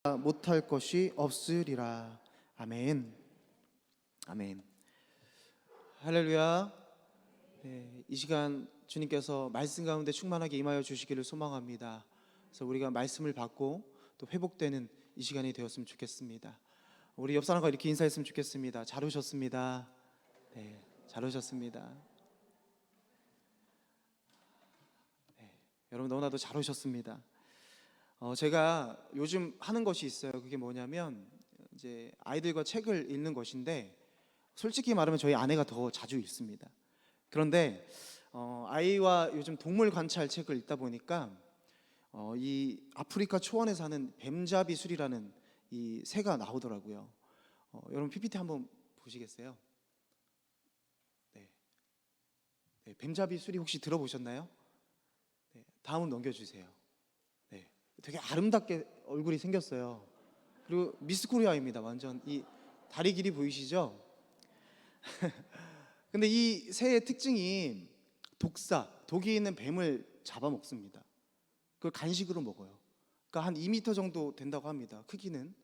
못할 것이 없으리라. 아멘. 아멘. 할렐루야. 네, 이 시간 주님께서 말씀 가운데 충만하게 임하여 주시기를 소망합니다. 그래서 우리가 말씀을 받고 또 회복되는 이 시간이 되었으면 좋겠습니다. 우리 옆 사람과 이렇게 인사했으면 좋겠습니다. 잘 오셨습니다. 네, 잘 오셨습니다. 네, 여러분 너무나도 잘 오셨습니다. 제가 요즘 하는 것이 있어요. 그게 뭐냐면 이제 아이들과 책을 읽는 것인데, 솔직히 말하면 저희 아내가 더 자주 읽습니다. 그런데 아이와 요즘 동물 관찰 책을 읽다 보니까 이 아프리카 초원에 사는 뱀잡이 술이라는 이 새가 나오더라고요. 여러분 PPT 한번 보시겠어요? 네, 네, 뱀잡이 술이 혹시 들어보셨나요? 네, 다음 넘겨주세요. 네, 되게 아름답게 얼굴이 생겼어요. 그리고 미스 코리아입니다. 완전 이 다리 길이 보이시죠? 근데 이 새의 특징이 독이 있는 뱀을 잡아먹습니다. 그걸 간식으로 먹어요. 그러니까 한 2m 정도 된다고 합니다. 크기는.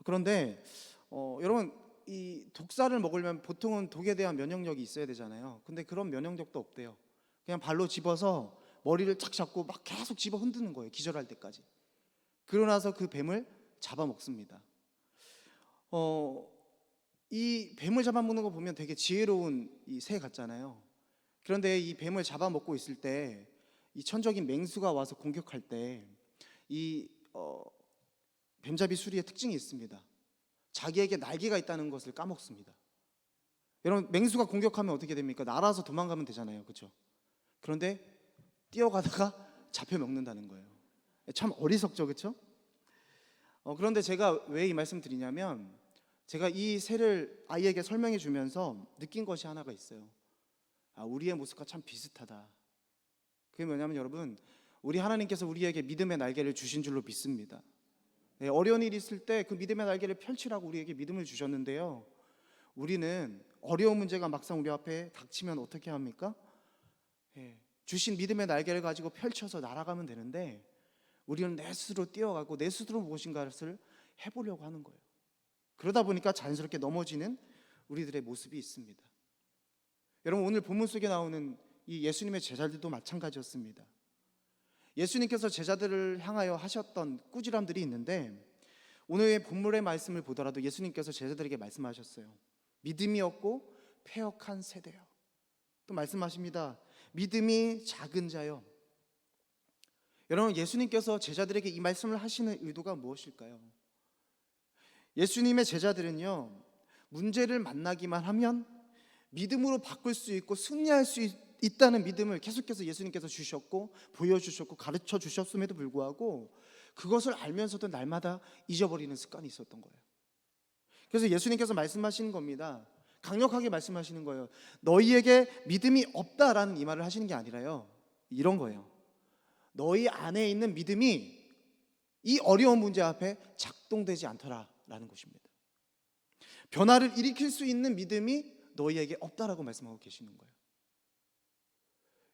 그런데 여러분, 이 독사를 먹으려면 보통은 독에 대한 면역력이 있어야 되잖아요. 근데 그런 면역력도 없대요. 그냥 발로 집어서 머리를 착 잡고 막 계속 집어 흔드는 거예요. 기절할 때까지. 그러고 나서 그 뱀을 잡아먹습니다. 이 뱀을 잡아먹는 거 보면 되게 지혜로운 이 새 같잖아요. 그런데 이 뱀을 잡아먹고 있을 때 이 천적인 맹수가 와서 공격할 때 이 뱀잡이 수리의 특징이 있습니다. 자기에게 날개가 있다는 것을 까먹습니다. 여러분, 맹수가 공격하면 어떻게 됩니까? 날아서 도망가면 되잖아요, 그렇죠? 그런데 뛰어가다가 잡혀 먹는다는 거예요. 참 어리석죠, 그렇죠? 그런데 제가 왜 이 말씀 드리냐면, 제가 이 새를 아이에게 설명해 주면서 느낀 것이 하나가 있어요. 우리의 모습과 참 비슷하다. 그게 뭐냐면, 여러분, 우리 하나님께서 우리에게 믿음의 날개를 주신 줄로 믿습니다. 네, 어려운 일이 있을 때 그 믿음의 날개를 펼치라고 우리에게 믿음을 주셨는데요, 우리는 어려운 문제가 막상 우리 앞에 닥치면 어떻게 합니까? 주신 믿음의 날개를 가지고 펼쳐서 날아가면 되는데, 우리는 내 스스로 뛰어가고 내 스스로 무엇인가를 해보려고 하는 거예요. 그러다 보니까 자연스럽게 넘어지는 우리들의 모습이 있습니다. 여러분, 오늘 본문 속에 나오는 이 예수님의 제자들도 마찬가지였습니다. 예수님께서 제자들을 향하여 하셨던 꾸지람들이 있는데, 오늘의 본문의 말씀을 보더라도 예수님께서 제자들에게 말씀하셨어요. 믿음이 없고 패역한 세대요. 또 말씀하십니다. 믿음이 작은 자요. 여러분, 예수님께서 제자들에게 이 말씀을 하시는 의도가 무엇일까요? 예수님의 제자들은요, 문제를 만나기만 하면 믿음으로 바꿀 수 있고 승리할 수 있다는 믿음을 계속해서 예수님께서 주셨고 보여주셨고 가르쳐 주셨음에도 불구하고 그것을 알면서도 날마다 잊어버리는 습관이 있었던 거예요. 그래서 예수님께서 말씀하시는 겁니다. 강력하게 말씀하시는 거예요. 너희에게 믿음이 없다라는 이 말을 하시는 게 아니라요, 이런 거예요. 너희 안에 있는 믿음이 이 어려운 문제 앞에 작동되지 않더라라는 것입니다. 변화를 일으킬 수 있는 믿음이 너희에게 없다라고 말씀하고 계시는 거예요.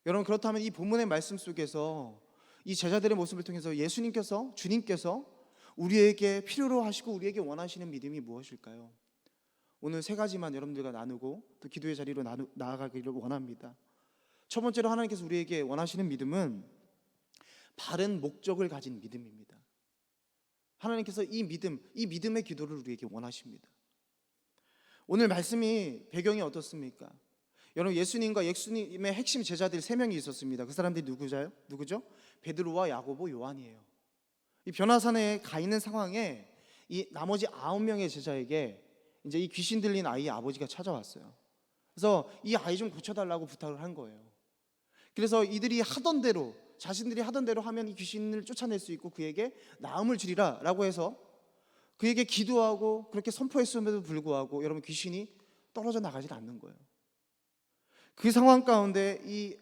여러분, 그렇다면 이 본문의 말씀 속에서 이 제자들의 모습을 통해서 주님께서 우리에게 필요로 하시고 우리에게 원하시는 믿음이 무엇일까요? 오늘 세 가지만 여러분들과 나누고 또 기도의 자리로 나아가기를 원합니다. 첫 번째로 하나님께서 우리에게 원하시는 믿음은 바른 목적을 가진 믿음입니다. 하나님께서 이 믿음의 기도를 우리에게 원하십니다. 오늘 말씀이 배경이 어떻습니까? 여러분, 예수님의 핵심 제자들 3명이 있었습니다. 그 사람들이 누구죠? 베드로와 야고보, 요한이에요. 이 변화산에 가 있는 상황에 이 나머지 9명의 제자에게 이제 이 귀신 들린 아이의 아버지가 찾아왔어요. 그래서 이 아이 좀 고쳐달라고 부탁을 한 거예요. 그래서 이들이 자신들이 하던 대로 하면 이 귀신을 쫓아낼 수 있고 그에게 나음을 주리라 라고 해서 그에게 기도하고 그렇게 선포했음에도 불구하고 여러분, 귀신이 떨어져 나가질 않는 거예요. 그 상황 가운데 이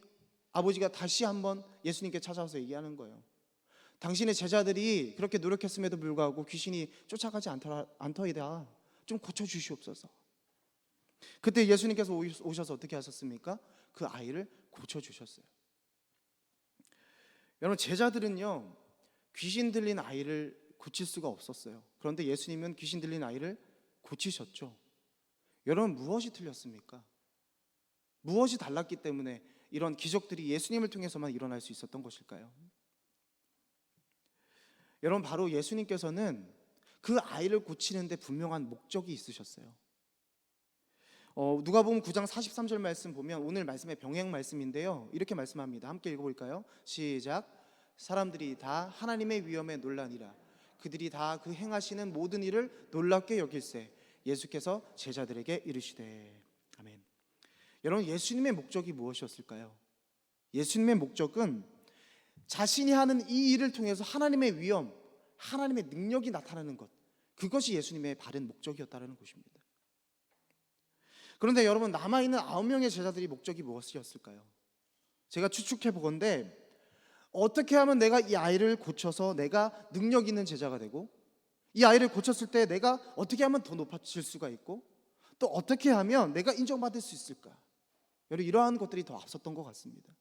아버지가 다시 한번 예수님께 찾아와서 얘기하는 거예요. 당신의 제자들이 그렇게 노력했음에도 불구하고 귀신이 쫓아가지 않더이다. 좀 고쳐주시옵소서. 그때 예수님께서 오셔서 어떻게 하셨습니까? 그 아이를 고쳐주셨어요. 여러분, 제자들은요, 귀신 들린 아이를 고칠 수가 없었어요. 그런데 예수님은 귀신 들린 아이를 고치셨죠. 여러분, 무엇이 틀렸습니까? 무엇이 달랐기 때문에 이런 기적들이 예수님을 통해서만 일어날 수 있었던 것일까요? 여러분, 바로 예수님께서는 그 아이를 고치는데 분명한 목적이 있으셨어요. 누가복음 9장 43절 말씀 보면 오늘 말씀의 병행 말씀인데요, 이렇게 말씀합니다. 함께 읽어볼까요? 시작. 사람들이 다 하나님의 위엄에 놀라니라. 그들이 다 그 행하시는 모든 일을 놀랍게 여길세 예수께서 제자들에게 이르시되. 아멘. 여러분, 예수님의 목적이 무엇이었을까요? 예수님의 목적은 자신이 하는 이 일을 통해서 하나님의 위엄, 하나님의 능력이 나타나는 것, 그것이 예수님의 바른 목적이었다는 것입니다. 그런데 여러분, 남아있는 9명의 제자들이 목적이 무엇이었을까요? 제가 추측해 보건대 어떻게 하면 내가 이 아이를 고쳐서 내가 능력 있는 제자가 되고, 이 아이를 고쳤을 때 내가 어떻게 하면 더 높아질 수가 있고, 또 어떻게 하면 내가 인정받을 수 있을까? 여러분, 이러한 것들이 더 앞섰던 것 같습니다.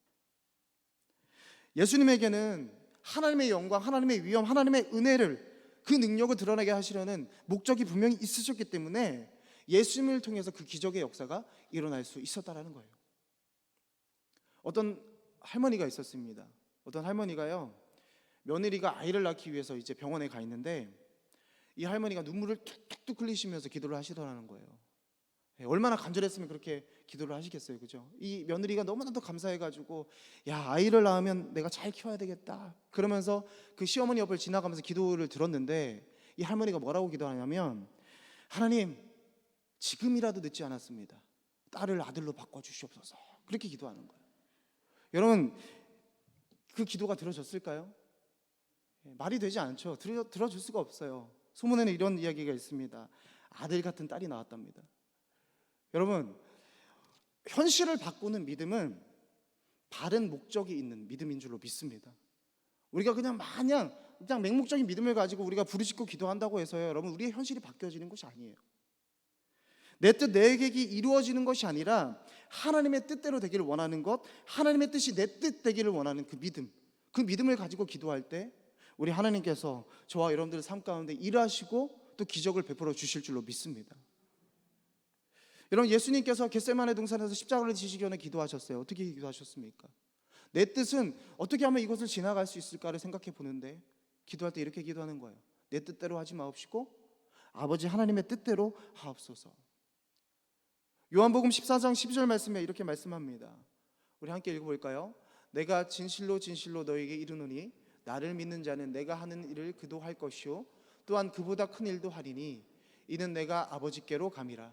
예수님에게는 하나님의 영광, 하나님의 위엄, 하나님의 은혜를, 그 능력을 드러나게 하시려는 목적이 분명히 있으셨기 때문에 예수님을 통해서 그 기적의 역사가 일어날 수 있었다라는 거예요. 어떤 할머니가 있었습니다. 어떤 할머니가요, 며느리가 아이를 낳기 위해서 이제 병원에 가 있는데 이 할머니가 눈물을 툭툭툭 흘리시면서 기도를 하시더라는 거예요. 얼마나 간절했으면 그렇게 기도를 하시겠어요, 그죠? 이 며느리가 너무나도 감사해가지고, 야, 아이를 낳으면 내가 잘 키워야 되겠다 그러면서 그 시어머니 옆을 지나가면서 기도를 들었는데, 이 할머니가 뭐라고 기도하냐면, 하나님, 지금이라도 늦지 않았습니다. 딸을 아들로 바꿔주시옵소서. 그렇게 기도하는 거예요. 여러분, 그 기도가 들어졌을까요? 말이 되지 않죠. 들어줄 수가 없어요. 소문에는 이런 이야기가 있습니다. 아들 같은 딸이 나왔답니다. 여러분, 현실을 바꾸는 믿음은 바른 목적이 있는 믿음인 줄로 믿습니다. 우리가 그냥 마냥 그냥 맹목적인 믿음을 가지고 우리가 부르짖고 기도한다고 해서요, 여러분, 우리의 현실이 바뀌어지는 것이 아니에요. 내 뜻 내 계획이 이루어지는 것이 아니라 하나님의 뜻대로 되기를 원하는 것, 하나님의 뜻이 내 뜻 되기를 원하는 그 믿음, 그 믿음을 가지고 기도할 때 우리 하나님께서 저와 여러분들의 삶 가운데 일하시고 또 기적을 베풀어 주실 줄로 믿습니다. 여러분, 예수님께서 겟세마네 동산에서 십자가를 지시기 전에 기도하셨어요. 어떻게 기도하셨습니까? 내 뜻은 어떻게 하면 이것을 지나갈 수 있을까를 생각해 보는데, 기도할 때 이렇게 기도하는 거예요. 내 뜻대로 하지 마옵시고 아버지 하나님의 뜻대로 하옵소서. 요한복음 14장 12절 말씀에 이렇게 말씀합니다. 우리 함께 읽어볼까요? 내가 진실로 진실로 너에게 이르노니 나를 믿는 자는 내가 하는 일을 그도 할 것이요 또한 그보다 큰 일도 하리니 이는 내가 아버지께로 감이라.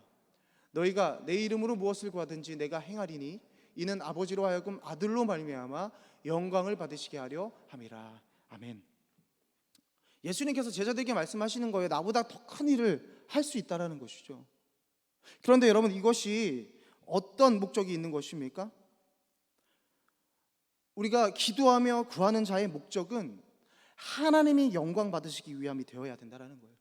너희가 내 이름으로 무엇을 구하든지 내가 행하리니 이는 아버지로 하여금 아들로 말미암아 영광을 받으시게 하려 함이라. 아멘. 예수님께서 제자들에게 말씀하시는 거예요. 나보다 더 큰 일을 할 수 있다라는 것이죠. 그런데 여러분, 이것이 어떤 목적이 있는 것입니까? 우리가 기도하며 구하는 자의 목적은 하나님이 영광 받으시기 위함이 되어야 된다는 거예요.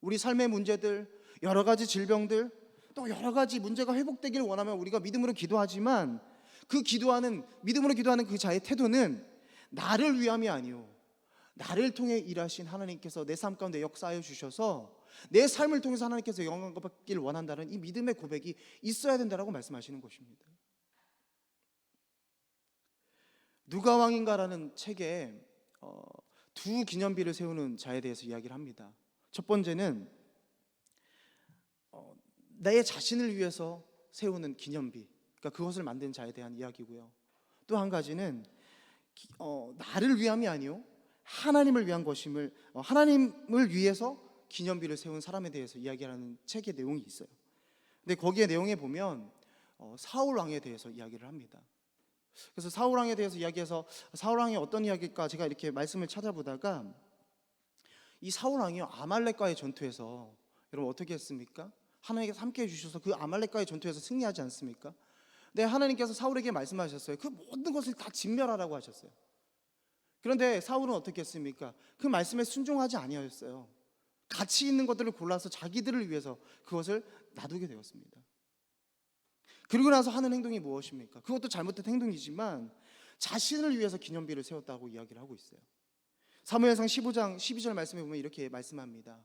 우리 삶의 문제들, 여러 가지 질병들, 또 여러 가지 문제가 회복되기를 원하면 우리가 믿음으로 기도하지만, 그 기도하는, 믿음으로 기도하는 그 자의 태도는 나를 위함이 아니요 나를 통해 일하신 하나님께서 내 삶 가운데 역사하여 주셔서 내 삶을 통해서 하나님께서 영광 받기를 원한다는 이 믿음의 고백이 있어야 된다라고 말씀하시는 것입니다. 누가 왕인가라는 책에 두 기념비를 세우는 자에 대해서 이야기를 합니다. 첫 번째는 내 자신을 위해서 세우는 기념비, 그러니까 그것을 만든 자에 대한 이야기고요. 또 한 가지는 나를 위함이 아니요 하나님을 위한 것임을, 하나님을 위해서 기념비를 세운 사람에 대해서 이야기하는 책의 내용이 있어요. 근데 거기에 내용에 보면 사울 왕에 대해서 이야기를 합니다. 그래서 사울 왕에 대해서 이야기해서 사울 왕이 어떤 이야기일까 제가 이렇게 말씀을 찾아보다가, 이 사울 왕이요 아말렉과의 전투에서 여러분 어떻게 했습니까? 하나님께서 함께 해주셔서 그 아말렉과의 전투에서 승리하지 않습니까? 근데 하나님께서 사울에게 말씀하셨어요. 그 모든 것을 다 진멸하라고 하셨어요. 그런데 사울은 어떻게 했습니까? 그 말씀에 순종하지 아니하였어요. 가치 있는 것들을 골라서 자기들을 위해서 그것을 놔두게 되었습니다. 그리고 나서 하는 행동이 무엇입니까? 그것도 잘못된 행동이지만 자신을 위해서 기념비를 세웠다고 이야기를 하고 있어요. 사무엘상 15장 12절 말씀에 보면 이렇게 말씀합니다.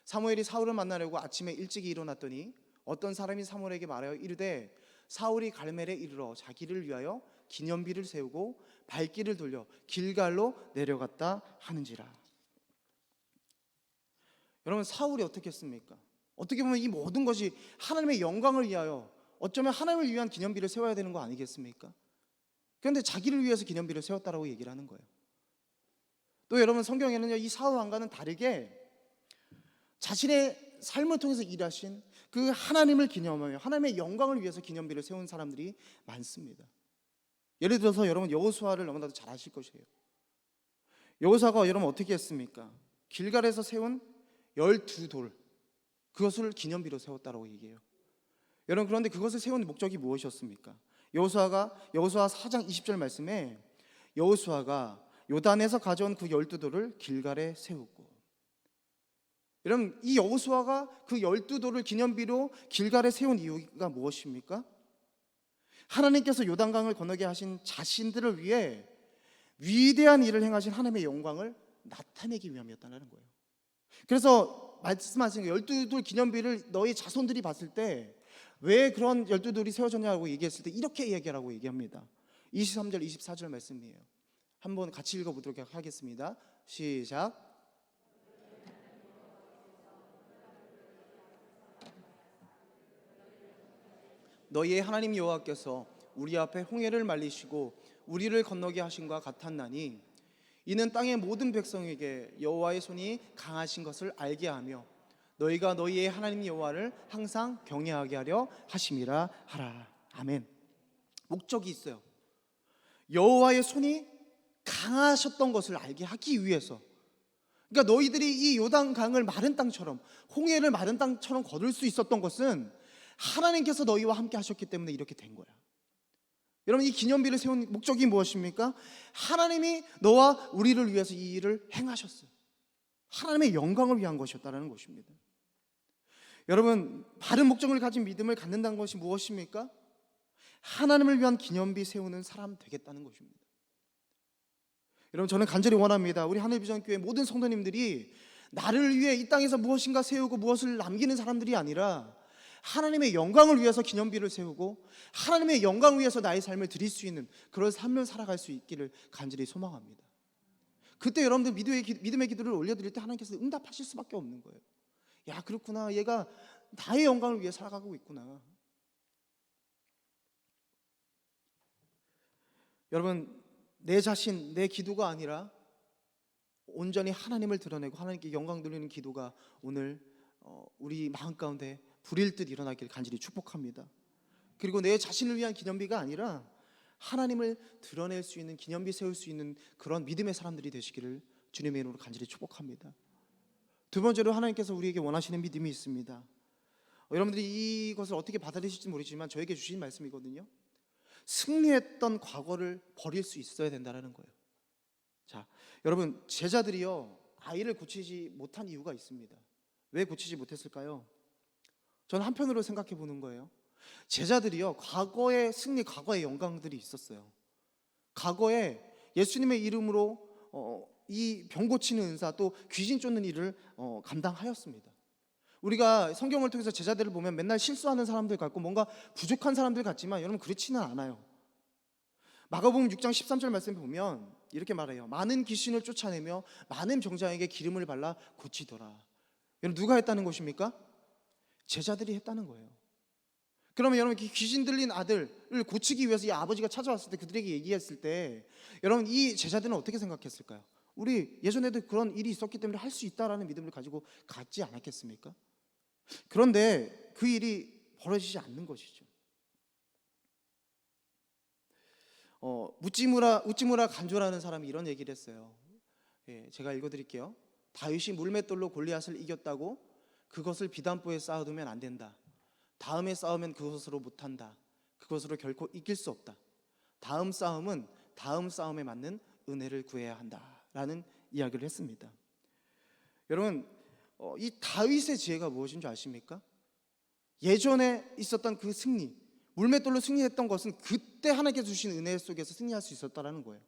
사무엘이 사울을 만나려고 아침에 일찍 일어났더니 어떤 사람이 사무엘에게 말하여 이르되 사울이 갈멜에 이르러 자기를 위하여 기념비를 세우고 발길을 돌려 길갈로 내려갔다 하는지라. 여러분, 사울이 어떻게 했습니까? 어떻게 보면 이 모든 것이 하나님의 영광을 위하여, 어쩌면 하나님을 위한 기념비를 세워야 되는 거 아니겠습니까? 그런데 자기를 위해서 기념비를 세웠다라고 얘기를 하는 거예요. 또 여러분, 성경에는요, 이 사울 왕과는 다르게 자신의 삶을 통해서 일하신 그 하나님을 기념하며 하나님의 영광을 위해서 기념비를 세운 사람들이 많습니다. 예를 들어서 여러분, 여호수아를 너무나도 잘 아실 것이에요. 여호수아가 여러분 어떻게 했습니까? 길갈에서 세운 12돌, 그것을 기념비로 세웠다라고 얘기해요. 여러분, 그런데 그것을 세운 목적이 무엇이었습니까? 여호수아 4장 20절 말씀에 여호수아가 요단에서 가져온 그 12돌을 길갈에 세우고, 여러분, 이 여호수아가 그 12돌을 기념비로 길갈에 세운 이유가 무엇입니까? 하나님께서 요단강을 건너게 하신 자신들을 위해 위대한 일을 행하신 하나님의 영광을 나타내기 위함이었다는 거예요. 그래서 말씀하신 12돌 기념비를 너희 자손들이 봤을 때 왜 그런 12돌이 세워졌냐고 얘기했을 때 이렇게 얘기하라고 얘기합니다. 23절 24절 말씀이에요. 한번 같이 읽어보도록 하겠습니다. 시작. 너희의 하나님 여호와께서 우리 앞에 홍해를 말리시고 우리를 건너게 하신과 같았나니 이는 땅의 모든 백성에게 여호와의 손이 강하신 것을 알게 하며 너희가 너희의 하나님 여호와를 항상 경외하게 하려 하심이라 하라. 아멘. 목적이 있어요. 여호와의 손이 강하셨던 것을 알게 하기 위해서. 그러니까 너희들이 이 요단강을 마른 땅처럼, 홍해를 마른 땅처럼 거둘 수 있었던 것은 하나님께서 너희와 함께 하셨기 때문에 이렇게 된 거야. 여러분, 이 기념비를 세운 목적이 무엇입니까? 하나님이 너와 우리를 위해서 이 일을 행하셨어요. 하나님의 영광을 위한 것이었다는 것입니다. 여러분, 바른 목적을 가진 믿음을 갖는다는 것이 무엇입니까? 하나님을 위한 기념비 세우는 사람 되겠다는 것입니다. 여러분, 저는 간절히 원합니다. 우리 하늘비전교회 모든 성도님들이 나를 위해 이 땅에서 무엇인가 세우고 무엇을 남기는 사람들이 아니라 하나님의 영광을 위해서 기념비를 세우고 하나님의 영광을 위해서 나의 삶을 드릴 수 있는 그런 삶을 살아갈 수 있기를 간절히 소망합니다. 그때 여러분들 믿음의 기도를 올려드릴 때 하나님께서 응답하실 수밖에 없는 거예요. 야, 그렇구나, 얘가 나의 영광을 위해 살아가고 있구나. 여러분, 내 자신, 내 기도가 아니라 온전히 하나님을 드러내고 하나님께 영광 돌리는 기도가 오늘 우리 마음 가운데 불일 듯 일어나길 간절히 축복합니다. 그리고 내 자신을 위한 기념비가 아니라 하나님을 드러낼 수 있는, 기념비 세울 수 있는 그런 믿음의 사람들이 되시기를 주님의 이름으로 간절히 축복합니다. 두 번째로 하나님께서 우리에게 원하시는 믿음이 있습니다. 여러분들이 이것을 어떻게 받아들이실지 모르지만 저에게 주신 말씀이거든요. 승리했던 과거를 버릴 수 있어야 된다는 거예요. 자, 여러분, 제자들이요, 아이를 고치지 못한 이유가 있습니다. 왜 고치지 못했을까요? 저는 한편으로 생각해 보는 거예요. 제자들이요, 과거의 승리, 과거의 영광들이 있었어요. 과거에 예수님의 이름으로 이 병 고치는 은사, 또 귀신 쫓는 일을 감당하였습니다. 우리가 성경을 통해서 제자들을 보면 맨날 실수하는 사람들 같고 뭔가 부족한 사람들 같지만 여러분, 그렇지는 않아요. 마가복음 6장 13절 말씀을 보면 이렇게 말해요. 많은 귀신을 쫓아내며 많은 병자에게 기름을 발라 고치더라. 여러분, 누가 했다는 것입니까? 제자들이 했다는 거예요. 그러면 여러분, 귀신 들린 아들을 고치기 위해서 이 아버지가 찾아왔을 때, 그들에게 얘기했을 때 여러분, 이 제자들은 어떻게 생각했을까요? 우리 예전에도 그런 일이 있었기 때문에 할 수 있다라는 믿음을 가지고 갔지 않았겠습니까? 그런데 그 일이 벌어지지 않는 것이죠. 우찌무라 간조라는 사람이 이런 얘기를 했어요. 제가 읽어드릴게요. 다윗이 물맷돌로 골리앗을 이겼다고 그것을 비단보에 쌓아두면 안 된다. 다음에 싸우면 그것으로 못한다. 그것으로 결코 이길 수 없다. 다음 싸움은 다음 싸움에 맞는 은혜를 구해야 한다라는 이야기를 했습니다. 여러분, 이 다윗의 지혜가 무엇인 줄 아십니까? 예전에 있었던 그 승리, 물맷돌로 승리했던 것은 그때 하나님께서 주신 은혜 속에서 승리할 수 있었다는 거예요.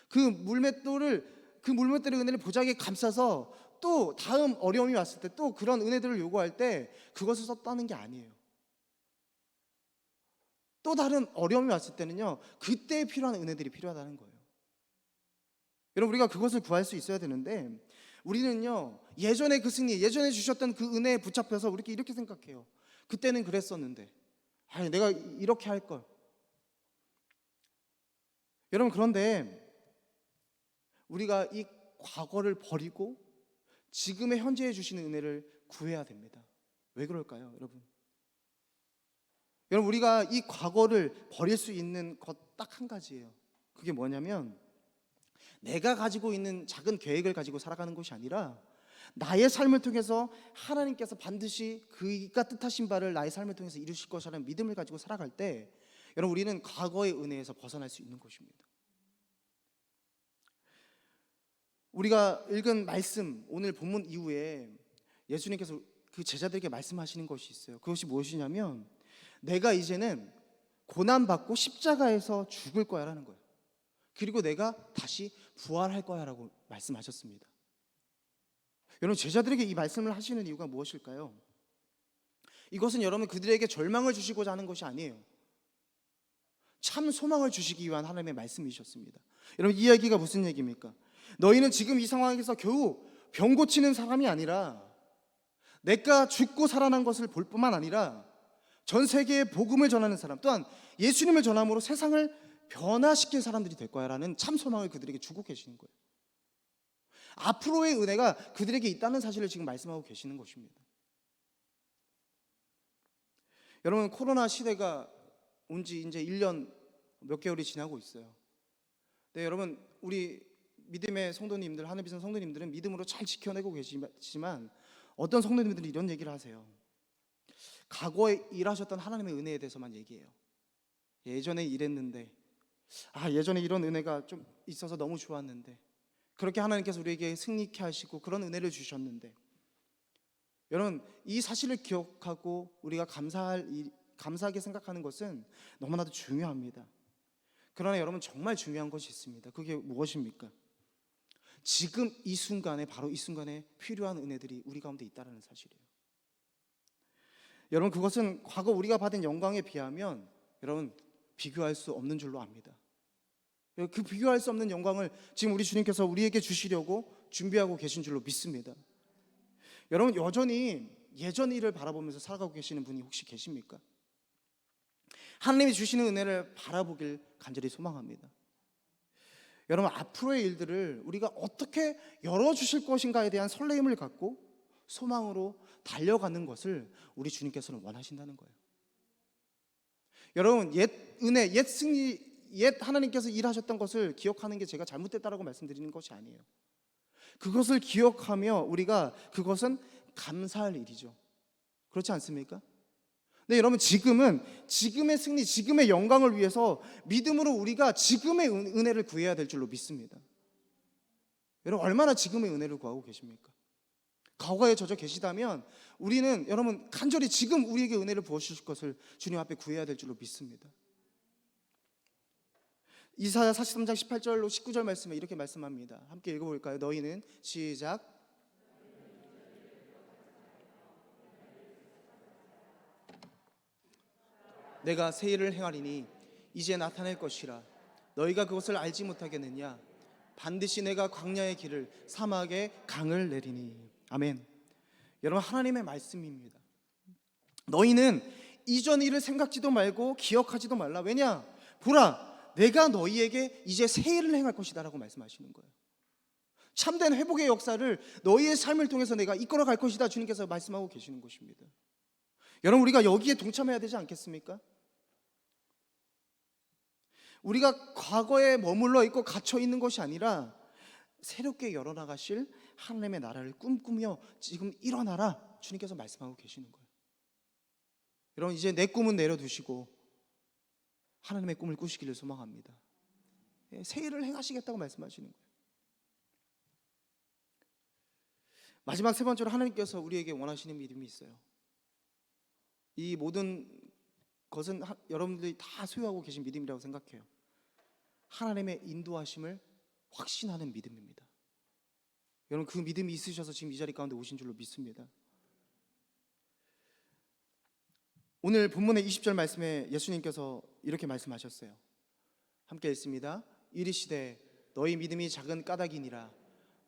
그 물맷돌을 그 물맷돌의 은혜를 보자기에 감싸서 또 다음 어려움이 왔을 때 또 그런 은혜들을 요구할 때 그것을 썼다는 게 아니에요. 또 다른 어려움이 왔을 때는요, 그때 필요한 은혜들이 필요하다는 거예요. 여러분, 우리가 그것을 구할 수 있어야 되는데 우리는요, 예전에 그 승리, 예전에 주셨던 그 은혜에 붙잡혀서 우리 이렇게 생각해요. 그때는 그랬었는데, 내가 이렇게 할 걸. 여러분, 그런데 우리가 이 과거를 버리고 지금의 현재에 주시는 은혜를 구해야 됩니다. 왜 그럴까요, 여러분? 여러분, 우리가 이 과거를 버릴 수 있는 것 딱 한 가지예요. 그게 뭐냐면 내가 가지고 있는 작은 계획을 가지고 살아가는 것이 아니라 나의 삶을 통해서 하나님께서 반드시 그가 뜻하신 바를 나의 삶을 통해서 이루실 것이라는 믿음을 가지고 살아갈 때 여러분, 우리는 과거의 은혜에서 벗어날 수 있는 것입니다. 우리가 읽은 말씀, 오늘 본문 이후에 예수님께서 그 제자들에게 말씀하시는 것이 있어요. 그것이 무엇이냐면 내가 이제는 고난받고 십자가에서 죽을 거야 라는 거예요. 그리고 내가 다시 부활할 거야 라고 말씀하셨습니다. 여러분, 제자들에게 이 말씀을 하시는 이유가 무엇일까요? 이것은 여러분 그들에게 절망을 주시고자 하는 것이 아니에요. 참 소망을 주시기 위한 하나님의 말씀이셨습니다. 여러분, 이 이야기가 무슨 얘기입니까? 너희는 지금 이 상황에서 겨우 병 고치는 사람이 아니라 내가 죽고 살아난 것을 볼 뿐만 아니라 전 세계에 복음을 전하는 사람, 또한 예수님을 전함으로 세상을 변화시킬 사람들이 될 거야 라는 참 소망을 그들에게 주고 계시는 거예요. 앞으로의 은혜가 그들에게 있다는 사실을 지금 말씀하고 계시는 것입니다. 여러분, 코로나 시대가 온 지 이제 1년 몇 개월이 지나고 있어요. 네, 여러분, 우리 믿음의 성도님들, 하늘비전 성도님들은 믿음으로 잘 지켜내고 계시지만 어떤 성도님들이 이런 얘기를 하세요. 과거에 일하셨던 하나님의 은혜에 대해서만 얘기해요. 예전에 이랬는데, 예전에 이런 은혜가 좀 있어서 너무 좋았는데, 그렇게 하나님께서 우리에게 승리케 하시고 그런 은혜를 주셨는데, 여러분, 이 사실을 기억하고 우리가 감사하게 생각하는 것은 너무나도 중요합니다. 그러나 여러분, 정말 중요한 것이 있습니다. 그게 무엇입니까? 지금 이 순간에, 바로 이 순간에 필요한 은혜들이 우리 가운데 있다는 사실이에요. 여러분, 그것은 과거 우리가 받은 영광에 비하면 여러분 비교할 수 없는 줄로 압니다. 그 비교할 수 없는 영광을 지금 우리 주님께서 우리에게 주시려고 준비하고 계신 줄로 믿습니다. 여러분, 여전히 예전 일을 바라보면서 살아가고 계시는 분이 혹시 계십니까? 하나님이 주시는 은혜를 바라보길 간절히 소망합니다. 여러분, 앞으로의 일들을 우리가 어떻게 열어주실 것인가에 대한 설레임을 갖고 소망으로 달려가는 것을 우리 주님께서는 원하신다는 거예요. 여러분, 옛 은혜, 옛 승리, 옛 하나님께서 일하셨던 것을 기억하는 게 제가 잘못됐다라고 말씀드리는 것이 아니에요. 그것을 기억하며 우리가 그것은 감사할 일이죠. 그렇지 않습니까? 네, 여러분, 지금은 지금의 승리, 지금의 영광을 위해서 믿음으로 우리가 지금의 은혜를 구해야 될 줄로 믿습니다. 여러분, 얼마나 지금의 은혜를 구하고 계십니까? 과거에 젖어 계시다면 우리는 여러분 간절히 지금 우리에게 은혜를 부어주실 것을 주님 앞에 구해야 될 줄로 믿습니다. 이사야 43장 18절로 19절 말씀에 이렇게 말씀합니다. 함께 읽어볼까요? 너희는 시작. 내가 새 일을 행하리니 이제 나타낼 것이라 너희가 그것을 알지 못하겠느냐? 반드시 내가 광야의 길을 사막에 강을 내리니. 아멘. 여러분, 하나님의 말씀입니다. 너희는 이전 일을 생각지도 말고 기억하지도 말라. 왜냐? 보라, 내가 너희에게 이제 새 일을 행할 것이다 라고 말씀하시는 거예요. 참된 회복의 역사를 너희의 삶을 통해서 내가 이끌어 갈 것이다, 주님께서 말씀하고 계시는 것입니다. 여러분, 우리가 여기에 동참해야 되지 않겠습니까? 우리가 과거에 머물러 있고 갇혀 있는 것이 아니라 새롭게 열어나가실 하나님의 나라를 꿈꾸며 지금 일어나라, 주님께서 말씀하고 계시는 거예요. 여러분, 이제 내 꿈은 내려두시고 하나님의 꿈을 꾸시기를 소망합니다. 새 일을 행하시겠다고 말씀하시는 거예요. 마지막 세 번째로 하나님께서 우리에게 원하시는 믿음이 있어요. 이 모든 것은 여러분들이 다 소유하고 계신 믿음이라고 생각해요. 하나님의 인도하심을 확신하는 믿음입니다. 여러분 그 믿음이 있으셔서 지금 이 자리 가운데 오신 줄로 믿습니다. 오늘 본문의 20절 말씀에 예수님께서 이렇게 말씀하셨어요. 함께 읽습니다. 이르시되 너희 믿음이 작은 까닭이니라.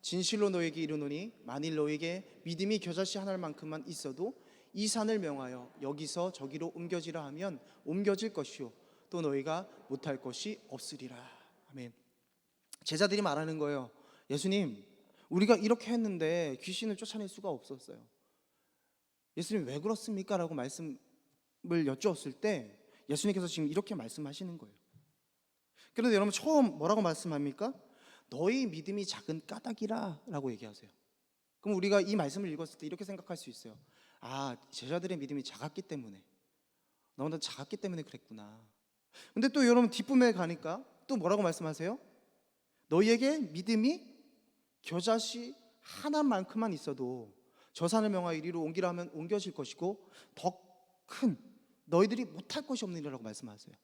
진실로 너에게 이르노니 만일 너에게 믿음이 겨자씨 하나만큼만 있어도 이 산을 명하여 여기서 저기로 옮겨지라 하면 옮겨질 것이요 또 너희가 못할 것이 없으리라. 아멘. 제자들이 말하는 거예요. 예수님, 우리가 이렇게 했는데 귀신을 쫓아낼 수가 없었어요. 예수님 왜 그렇습니까? 라고 말씀을 여쭈었을 때 예수님께서 지금 이렇게 말씀하시는 거예요. 그런데 여러분 처음 뭐라고 말씀합니까? 너희 믿음이 작은 까닭이라 라고 얘기하세요. 그럼 우리가 이 말씀을 읽었을 때 이렇게 생각할 수 있어요. 아, 제자들의 믿음이 작았기 때문에, 너무나 작았기 때문에 그랬구나. 근데 또 여러분 뒷부분에 가니까 또 뭐라고 말씀하세요? 너희에게 믿음이 겨자씨 하나만큼만 있어도 저 산을 명하여 이리로 옮기라 하면 옮겨질 것이고 더 큰 너희들이 못할 것이 없느니라고 말씀하세요.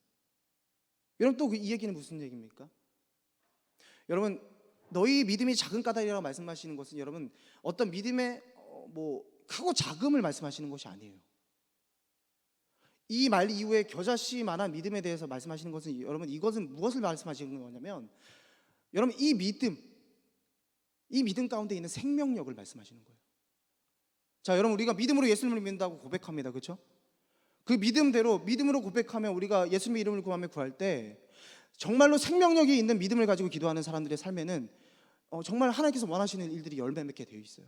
여러분 또 이 얘기는 무슨 얘기입니까? 여러분 너희 믿음이 작은 까닭이라고 말씀하시는 것은 여러분 어떤 믿음의 뭐 크고 작음을 말씀하시는 것이 아니에요. 이 말 이후에 겨자씨만한 믿음에 대해서 말씀하시는 것은 여러분 이것은 무엇을 말씀하시는 거냐면 여러분 이 믿음 가운데 있는 생명력을 말씀하시는 거예요. 자, 여러분 우리가 믿음으로 예수님을 믿는다고 고백합니다. 그렇죠? 그 믿음으로 고백하면 우리가 예수님의 이름을 구하며 구할 때 정말로 생명력이 있는 믿음을 가지고 기도하는 사람들의 삶에는 정말 하나님께서 원하시는 일들이 열매 맺게 되어 있어요.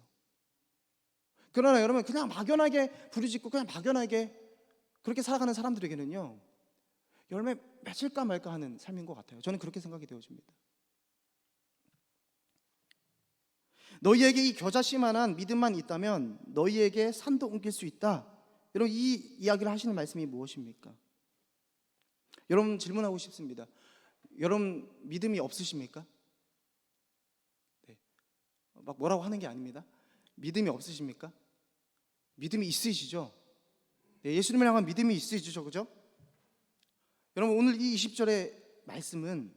그러나 여러분 그냥 막연하게 부르짖고 그냥 막연하게 그렇게 살아가는 사람들에게는요 열매 맺을까 말까 하는 삶인 것 같아요. 저는 그렇게 생각이 되어집니다. 너희에게 이 겨자씨만한 믿음만 있다면 너희에게 산도 옮길 수 있다. 여러분 이 이야기를 하시는 말씀이 무엇입니까? 여러분 질문하고 싶습니다. 여러분 믿음이 없으십니까? 네. 막 뭐라고 하는 게 아닙니다. 믿음이 없으십니까? 믿음이 있으시죠? 네, 예수님을 향한 믿음이 있으시죠, 그죠? 여러분 오늘 이 20절의 말씀은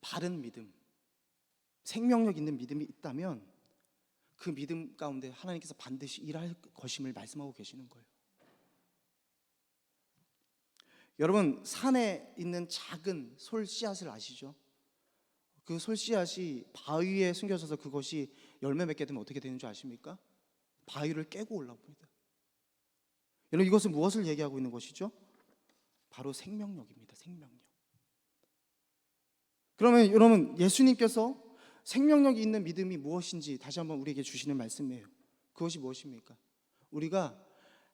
바른 믿음, 생명력 있는 믿음이 있다면 그 믿음 가운데 하나님께서 반드시 일할 것임을 말씀하고 계시는 거예요. 여러분 산에 있는 작은 솔 씨앗을 아시죠? 그 솔 씨앗이 바위에 숨겨져서 그것이 열매 맺게 되면 어떻게 되는 줄 아십니까? 바위를 깨고 올라옵니다. 여러분 이것은 무엇을 얘기하고 있는 것이죠? 바로 생명력입니다. 생명력. 그러면 여러분 예수님께서 생명력이 있는 믿음이 무엇인지 다시 한번 우리에게 주시는 말씀이에요. 그것이 무엇입니까? 우리가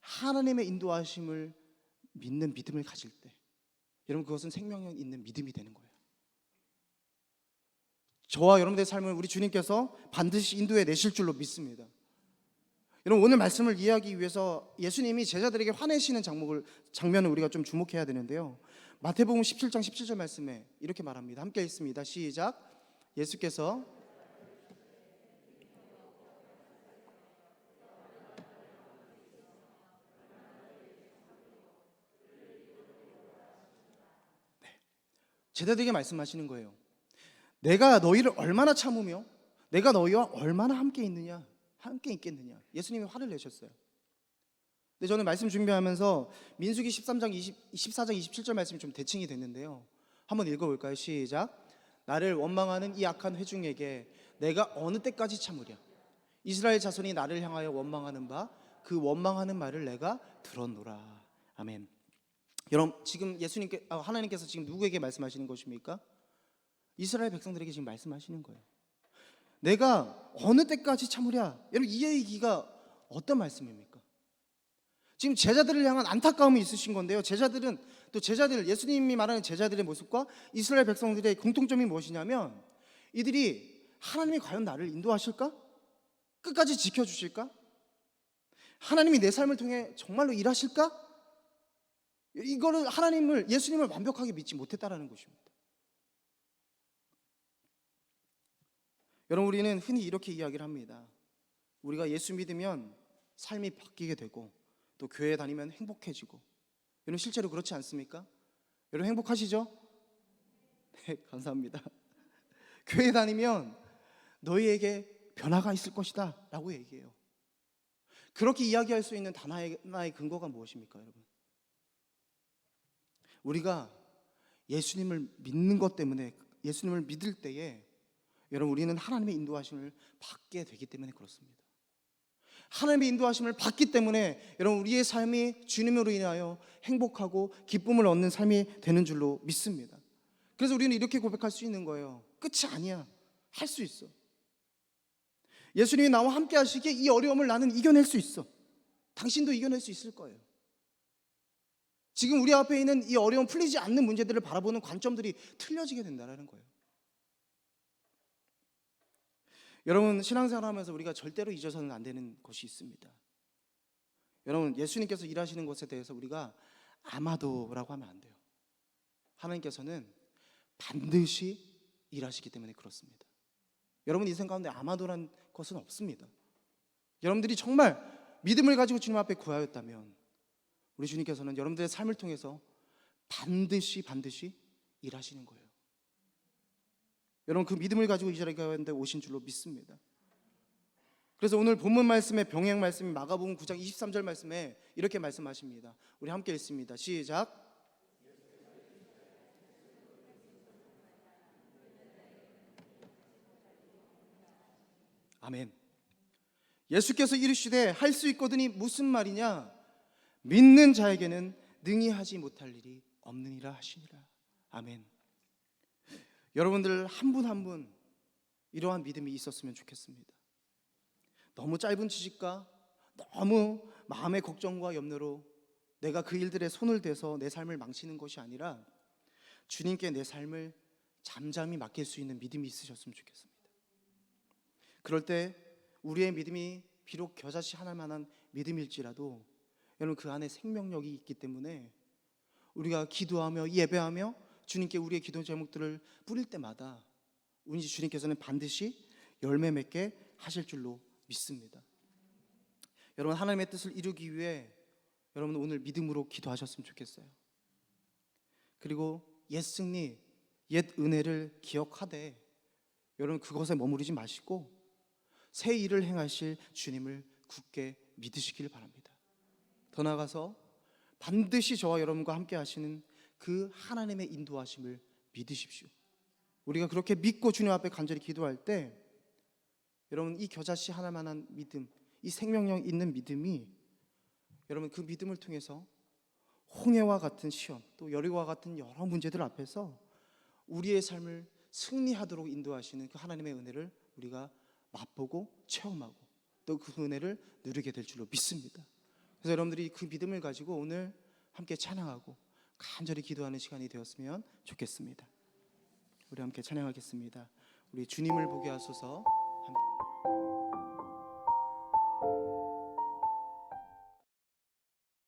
하나님의 인도하심을 믿는 믿음을 가질 때 여러분 그것은 생명력 있는 믿음이 되는 거예요. 저와 여러분들의 삶을 우리 주님께서 반드시 인도해 내실 줄로 믿습니다. 여러분 오늘 말씀을 이해하기 위해서 예수님이 제자들에게 화내시는 장면을 우리가 좀 주목해야 되는데요. 마태복음 17장 17절 말씀에 이렇게 말합니다. 함께 읽습니다. 시작. 예수께서 제자들에게 말씀하시는 거예요. 내가 너희를 얼마나 참으며 내가 너희와 얼마나 함께 있겠느냐. 예수님이 화를 내셨어요. 근데 저는 말씀 준비하면서 민수기 13장 24장 27절 말씀이 좀 대칭이 됐는데요. 한번 읽어볼까요? 시작. 나를 원망하는 이 악한 회중에게 내가 어느 때까지 참으랴. 이스라엘 자손이 나를 향하여 원망하는 바 그 원망하는 말을 내가 들었노라. 아멘. 여러분 지금 하나님께서 지금 누구에게 말씀하시는 것입니까? 이스라엘 백성들에게 지금 말씀하시는 거예요. 내가 어느 때까지 참으랴. 여러분 이 얘기가 어떤 말씀입니까? 지금 제자들을 향한 안타까움이 있으신 건데요. 예수님이 말하는 제자들의 모습과 이스라엘 백성들의 공통점이 무엇이냐면 이들이 하나님이 과연 나를 인도하실까? 끝까지 지켜주실까? 하나님이 내 삶을 통해 정말로 일하실까? 이거를 예수님을 완벽하게 믿지 못했다라는 것입니다. 여러분 우리는 흔히 이렇게 이야기를 합니다. 우리가 예수 믿으면 삶이 바뀌게 되고 또 교회 다니면 행복해지고. 여러분 실제로 그렇지 않습니까? 여러분 행복하시죠? 네, 감사합니다. 교회 다니면 너희에게 변화가 있을 것이다 라고 얘기해요. 그렇게 이야기할 수 있는 단 하나의 근거가 무엇입니까, 여러분? 우리가 예수님을 믿는 것 때문에, 예수님을 믿을 때에 여러분 우리는 하나님의 인도하심을 받게 되기 때문에 그렇습니다. 하나님의 인도하심을 받기 때문에 여러분 우리의 삶이 주님으로 인하여 행복하고 기쁨을 얻는 삶이 되는 줄로 믿습니다. 그래서 우리는 이렇게 고백할 수 있는 거예요. 끝이 아니야. 할 수 있어. 예수님이 나와 함께 하시기에 이 어려움을 나는 이겨낼 수 있어. 당신도 이겨낼 수 있을 거예요. 지금 우리 앞에 있는 이 어려움, 풀리지 않는 문제들을 바라보는 관점들이 틀려지게 된다는 거예요. 여러분, 신앙생활 하면서 우리가 절대로 잊어서는 안 되는 것이 있습니다. 여러분, 예수님께서 일하시는 것에 대해서 우리가 아마도라고 하면 안 돼요. 하나님께서는 반드시 일하시기 때문에 그렇습니다. 여러분 인생 가운데 아마도란 것은 없습니다. 여러분들이 정말 믿음을 가지고 주님 앞에 구하였다면 우리 주님께서는 여러분들의 삶을 통해서 반드시 일하시는 거예요. 여러분 그 믿음을 가지고 이 자리에 가운데 오신 줄로 믿습니다. 그래서 오늘 본문 말씀의 병행 말씀이 마가복음 9장 23절 말씀에 이렇게 말씀하십니다. 우리 함께 읽습니다. 시작. 아멘. 예수께서 이르시되 할 수 있거든이 무슨 말이냐? 믿는 자에게는 능히 하지 못할 일이 없느니라 하시니라. 아멘. 여러분들 한 분 한 분 이러한 믿음이 있었으면 좋겠습니다. 너무 짧은 지식과 너무 마음의 걱정과 염려로 내가 그 일들에 손을 대서 내 삶을 망치는 것이 아니라 주님께 내 삶을 잠잠히 맡길 수 있는 믿음이 있으셨으면 좋겠습니다. 그럴 때 우리의 믿음이 비록 겨자씨 하나만한 믿음일지라도 여러분 그 안에 생명력이 있기 때문에 우리가 기도하며 예배하며 주님께 우리의 기도 제목들을 뿌릴 때마다 우리 주님께서는 반드시 열매 맺게 하실 줄로 믿습니다. 여러분 하나님의 뜻을 이루기 위해 여러분 오늘 믿음으로 기도하셨으면 좋겠어요. 그리고 옛 승리, 옛 은혜를 기억하되 여러분 그것에 머무르지 마시고 새 일을 행하실 주님을 굳게 믿으시길 바랍니다. 더 나아가서 반드시 저와 여러분과 함께 하시는 그 하나님의 인도하심을 믿으십시오. 우리가 그렇게 믿고 주님 앞에 간절히 기도할 때 여러분 이 겨자씨 하나만한 믿음, 이 생명력 있는 믿음이 여러분 그 믿음을 통해서 홍해와 같은 시험 또 여리고와 같은 여러 문제들 앞에서 우리의 삶을 승리하도록 인도하시는 그 하나님의 은혜를 우리가 맛보고 체험하고 또 그 은혜를 누리게 될 줄로 믿습니다. 그래서 여러분들이 그 믿음을 가지고 오늘 함께 찬양하고 간절히 기도하는 시간이 되었으면 좋겠습니다. 우리 함께 찬양하겠습니다. 우리 주님을 보게 하소서.